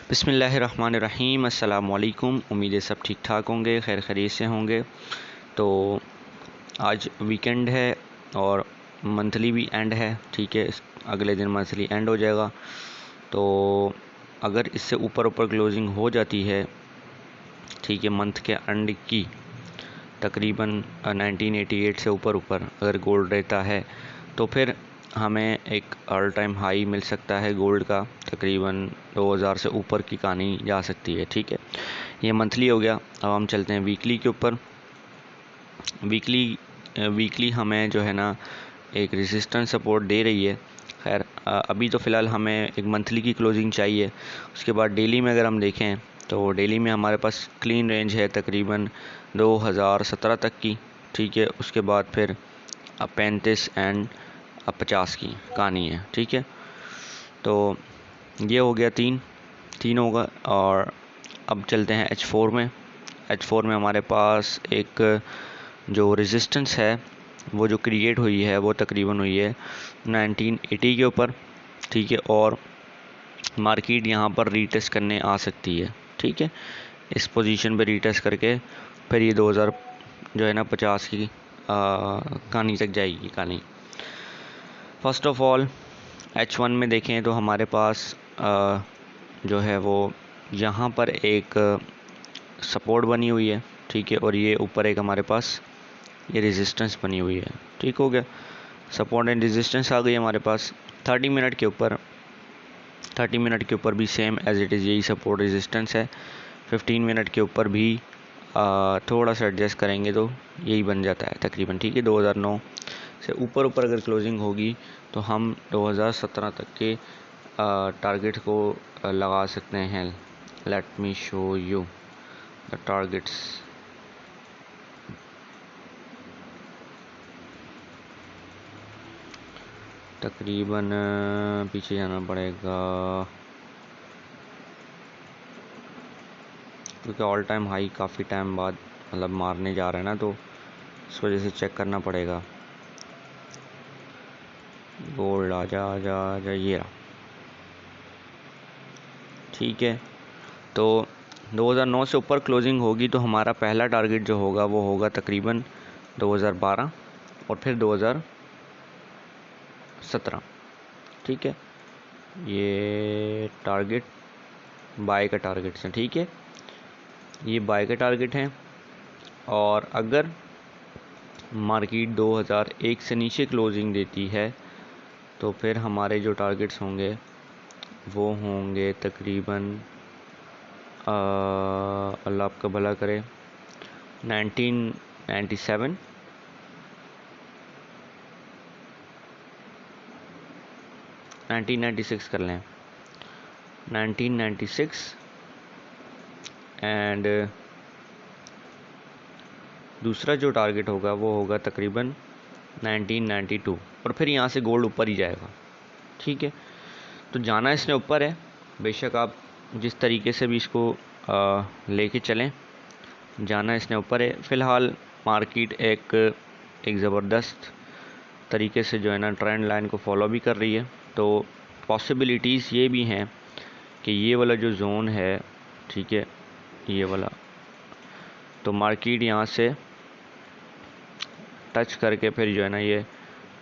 बिस्मिल्लाहिर्रहमानिर्रहीम। अस्सलाम वालेकुम। उम्मीद है सब ठीक ठाक होंगे, खैर खैरियत से होंगे। तो आज वीकेंड है और मंथली भी एंड है, ठीक है। अगले दिन मंथली एंड हो जाएगा। तो अगर इससे ऊपर ऊपर क्लोजिंग हो जाती है, ठीक है, मंथ के एंड की तकरीबन 1988 से ऊपर अगर गोल्ड रहता है तो फिर हमें एक ऑल टाइम हाई मिल सकता है गोल्ड का, तकरीबन 2000 से ऊपर की कहानी जा सकती है, ठीक है। ये मंथली हो गया। अब हम चलते हैं वीकली के ऊपर। वीकली हमें जो है ना एक रेजिस्टेंस सपोर्ट दे रही है। खैर अभी तो फ़िलहाल हमें एक मंथली की क्लोजिंग चाहिए। उसके बाद डेली में अगर हम देखें तो डेली में हमारे पास क्लीन रेंज है तकरीबन 2017 तक की, ठीक है। उसके बाद फिर 35 एंड 50 की कहानी है, ठीक है। तो ये हो गया तीन होगा। और अब चलते हैं H4 में। H4 में हमारे पास एक जो रेजिस्टेंस है वो जो क्रिएट हुई है वो तकरीबन हुई है 1980 के ऊपर, ठीक है। और मार्केट यहाँ पर रीटेस्ट करने आ सकती है, ठीक है। इस पोजीशन पे रीटेस्ट करके फिर ये 2000 जो है ना 50 की कहानी तक जाएगी कहानी। फर्स्ट ऑफ ऑल H1 में देखें तो हमारे पास जो है वो यहाँ पर एक सपोर्ट बनी हुई है, ठीक है। और ये ऊपर एक हमारे पास ये रेजिस्टेंस बनी हुई है, ठीक हो गया। सपोर्ट एंड रेजिस्टेंस आ गई हमारे पास 30 मिनट के ऊपर। 30 मिनट के ऊपर भी सेम एज इट इज़ यही सपोर्ट रेजिस्टेंस है। 15 मिनट के ऊपर भी थोड़ा सा एडजस्ट करेंगे तो यही बन जाता है तकरीबन, ठीक है। 2009 से ऊपर अगर क्लोजिंग होगी तो हम 2017 तक के टारगेट को लगा सकते हैं। Let me show you the targets. तकरीबन पीछे जाना पड़ेगा क्योंकि ऑल टाइम हाई काफ़ी टाइम बाद मतलब मारने जा रहे हैं ना, तो इस वजह से चेक करना पड़ेगा। गोल्ड आजा ये रहा, ठीक है। तो 2009 से ऊपर क्लोजिंग होगी तो हमारा पहला टारगेट जो होगा वो होगा तकरीबन 2012 और फिर 2017, ठीक है। ये टारगेट बाय का टारगेट है, ठीक है। ये बाय का टारगेट है। और अगर मार्केट 2001 से नीचे क्लोजिंग देती है तो फिर हमारे जो टारगेट्स होंगे वो होंगे तकरीबन अल्लाह आपका भला करे 1997, 1996 कर लें, 1996 एंड दूसरा जो टारगेट होगा वो होगा तकरीबन 1992 और फिर यहाँ से गोल्ड ऊपर ही जाएगा, ठीक है। तो जाना इसने ऊपर है, बेशक आप जिस तरीके से भी इसको लेके चलें, जाना इसने ऊपर है। फ़िलहाल मार्केट एक ज़बरदस्त तरीके से जो है ना ट्रेंड लाइन को फॉलो भी कर रही है। तो पॉसिबिलिटीज़ ये भी हैं कि ये वाला जो जोन है, ठीक है, ये वाला, तो मार्केट यहाँ से टच करके फिर जो है ना ये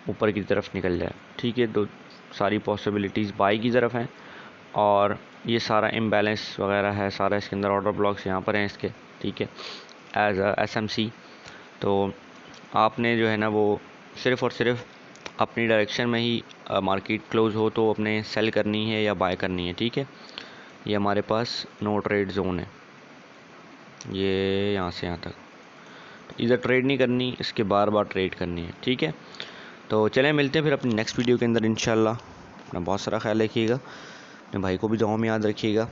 ऊपर की तरफ निकल जाए, ठीक है। तो सारी पॉसिबिलिटीज़ बाई की तरफ हैं और ये सारा इम्बैलेंस वगैरह है सारा इसके अंदर। ऑर्डर ब्लॉक्स यहाँ पर हैं इसके, ठीक है, एज SMC। तो आपने जो है ना वो सिर्फ़ और सिर्फ अपनी डायरेक्शन में ही मार्केट क्लोज़ हो तो अपने सेल करनी है या बाय करनी है, ठीक है। ये हमारे पास नो ट्रेड जोन है, ये यहाँ से यहाँ तक। इधर ट्रेड नहीं करनी, इसके बार बार ट्रेड करनी है, ठीक है। तो चलें मिलते हैं फिर अपनी नेक्स्ट वीडियो के अंदर इंशाल्लाह। अपना बहुत सारा ख्याल रखिएगा, अपने भाई को भी दुआओं में याद रखिएगा।